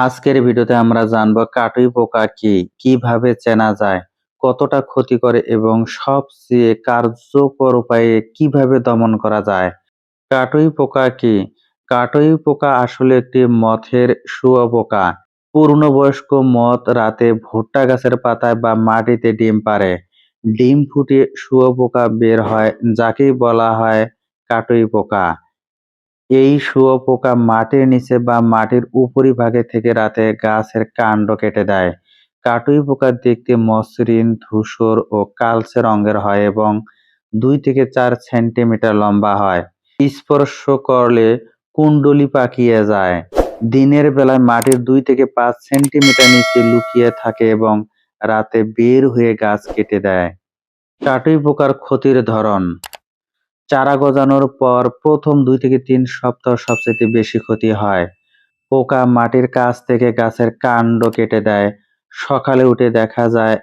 আজকের ভিডিওতে আমরা জানবো কাটুই পোকা কি, কিভাবে চেনা যায়, কতটা ক্ষতি করে এবং সবচেয়ে কার্যকর উপায়ে কিভাবে দমন করা যায়। কাটুই পোকা কি? কাটুই পোকা আসলে একটি মথের শুঁয়োপোকা। পূর্ণবয়স্ক মথ রাতে ভুট্টা গাছের পাতায় বা মাটিতে ডিম পাড়ে। ডিম ফুটে শুঁয়োপোকা বের হয়, যাকেই বলা হয় কাটুই পোকা। এই শুঁয়োপোকা মাটির নিচে বা মাটির উপরিভাগে থেকে রাতে গাছের কাণ্ড কেটে দেয়। কাটুই পোকা দেখতে মসৃণ, ধূসর ও কালচে রঙের হয় এবং 2 থেকে 4 সেন্টিমিটার লম্বা হয়। স্পর্শ করলে কুণ্ডলী পাকিয়ে যায়। দিনের বেলায় মাটির 2 থেকে 5 সেন্টিমিটার নিচে লুকিয়ে থাকে এবং রাতে বের হয়ে গাছ কেটে দেয়। কাটুই পোকার ক্ষতির ধরন: চারা গজানোর পর প্রথম 2 থেকে 3 সপ্তাহ সবচেয়ে বেশি ক্ষতি হয়। পোকা মাটির কাছ থেকে গাছের কাণ্ড কেটে দেয়। সকালে উঠে দেখা যায়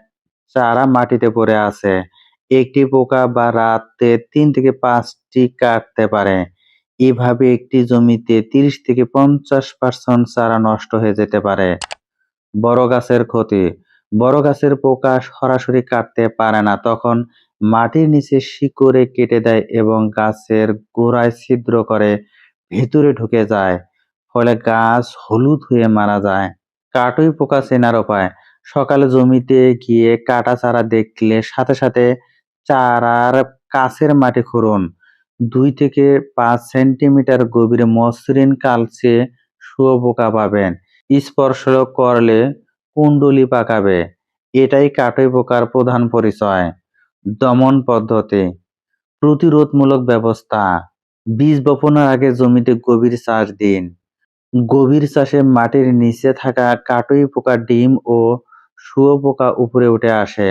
চারা মাটিতে পড়ে আছে। একটি পোকা বা রাতে 3 থেকে 5টি কাটতে পারে। এভাবে একটি জমিতে 30 থেকে 50% চারা নষ্ট হয়ে যেতে পারে। বড় গাছের ক্ষতি: বড় গাছের পোকা সরাসরি কাটতে পারে না, তখন মাটির নিচে শিকড়ে কেটে দেয় এবং গাছের গোড়ায় ছিদ্র করে ভেতরে ঢুকে যায়, ফলে গাছ হলুদ হয়ে মারা যায়। কাটুই পোকা চেনার উপায়: সকালে জমিতে গিয়ে কাটা চারা দেখলে সাথে সাথে চারার কাছের মাটি খুঁড়ুন। 2 থেকে 5 সেন্টিমিটার গভীরে মসৃণ কালচে শুঁয়োপোকা পাবেন। স্পর্শ করলে কুণ্ডলী পাকাবে। এটাই কাটুই পোকার প্রধান পরিচয়। দমন পদ্ধতি: প্রতিরোধমূলক ব্যবস্থা: বীজ বপনের আগে জমিতে গভীর চাষ দিন। গভীর চাষে মাটির নিচে থাকা কাটুই পোকার ডিম ও শুঁয়োপোকা উপরে উঠে আসে।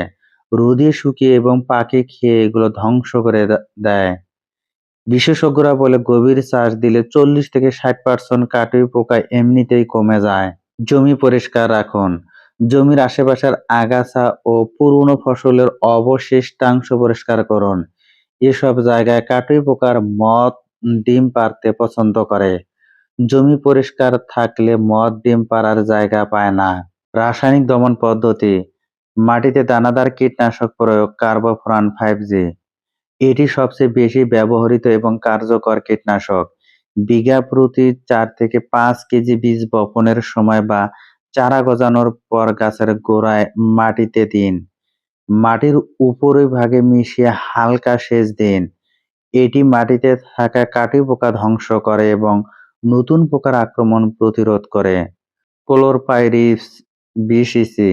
রোদে শুকিয়ে এবং পাখি খেয়ে এগুলো ধ্বংস করে দেয়। বিশেষজ্ঞরা বলে গভীর চাষ দিলে 40 থেকে 60% কাটুই পোকা এমনিতেই কমে যায়। জমি পরিষ্কার রাখুন: জমির আশেপাশের আগাছা ও পুরনো ফসলের অবশিষ্টাংশ পরিষ্কার করুন। এসব জায়গায় কাটুই পোকার মথ ডিম পাড়তে পছন্দ করে। জমি পরিষ্কার থাকলে মথ ডিম পাড়ার জায়গা পায় না। রাসায়নিক দমন পদ্ধতি: মাটিতে দানাদার কীটনাশক প্রয়োগ। কার্বোফুরান 5G এটি সবচেয়ে বেশি ব্যবহৃত এবং কার্যকর কীটনাশক। বিঘা প্রতি 4 থেকে 5 কেজি বীজ বপনের সময় বা চারা গজানোর পর গাছের গোড়ায় মাটিতে দিন। মাটির উপরিভাগে মিশিয়ে হালকা সেচ দিন। এটি মাটিতে থাকা কাটুই পোকা ধ্বংস করে এবং নতুন পোকার আক্রমণ প্রতিরোধ করে। ক্লোরপাইরিফস 20 ইসি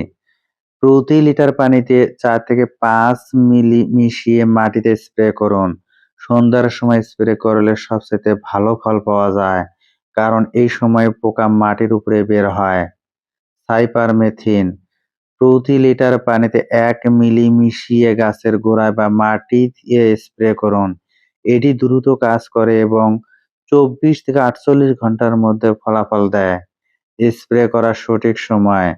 প্রতি লিটার পানিতে 4 থেকে 5 মিলি মিশিয়ে মাটিতে স্প্রে করুন। সন্ধ্যার সময় স্প্রে করলে সবচেয়ে ভালো ফল পাওয়া যায়, কারণ এই সময় পোকা মাটির উপরে বের হয়। সাইপারমেথ্রিন প্রতি লিটার পানিতে 1 মিলি মিশিয়ে গাছের গোড়ায় বা মাটিতে স্প্রে করুন। এটি দ্রুত কাজ করে এবং 24 থেকে 48 ঘন্টার মধ্যে ফলাফল দেয়। স্প্রে করার সঠিক সময়: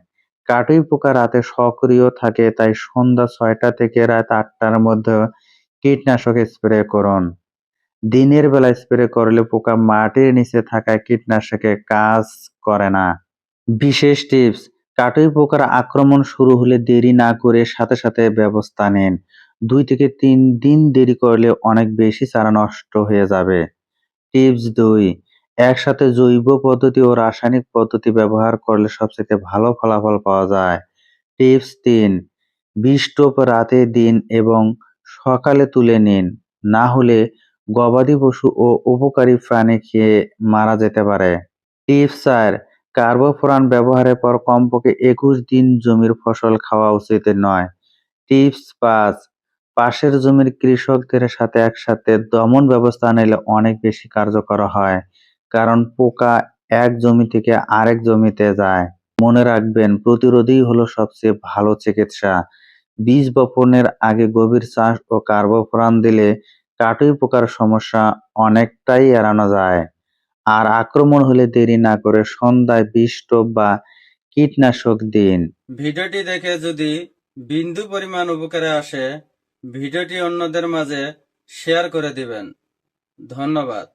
কাটুই পোকা রাতে সক্রিয় থাকে, তাই সন্ধ্যা 6টা থেকে রাত 8টার মধ্যে কীটনাশক স্প্রে করুন। দিনের বেলা স্প্রে করলে পোকা মাটির নিচে থাকায় কীটনাশকে কাজ করে না। বিশেষ টিপস: কাটুই পোকার আক্রমণ শুরু হলে দেরি না করে সাথে সাথে ব্যবস্থা নিন। 2 থেকে 3 দিন দেরি করলে অনেক বেশি চারা নষ্ট হয়ে যাবে। টিপস 2: একসাথে জৈব পদ্ধতি ও রাসায়নিক পদ্ধতি ব্যবহার করলে সবচেয়ে ভালো ফলাফল পাওয়া যায়। টিপস 3: বীজ টোপ রাতে দিন এবং সকালে তুলে নিন, না হলে গবাদি পশু ও উপকারী প্রাণী খেয়ে মারা যেতে পারে। টিপস 4: কার্বোফুরান ব্যবহারের পর কমপক্ষে 21 দিন জমির ফসল খাওয়া উচিত নয়। টিপস 5: পাশের জমির কৃষকদের সাথে একসাথে দমন ব্যবস্থা নিলে অনেক বেশি কার্যকর হয়, কারণ পোকা এক জমি থেকে আরেক জমিতে যায়। মনে রাখবেন, প্রতিরোধই হলো সবচেয়ে ভালো চিকিৎসা। বীজ বপনের আগে গভীর চাষ ও কার্বোফুরান দিলে কাটুই পোকার সমস্যা অনেকটাই এড়ানো যায়। আর আক্রমণ হলে দেরি না করে সন্ধ্যায় বীজ টোপ বা কীটনাশক দিন। ভিডিওটি দেখে যদি বিন্দু পরিমাণ উপকারে আসে, ভিডিওটি অন্যদের মাঝে শেয়ার করে দিবেন। ধন্যবাদ।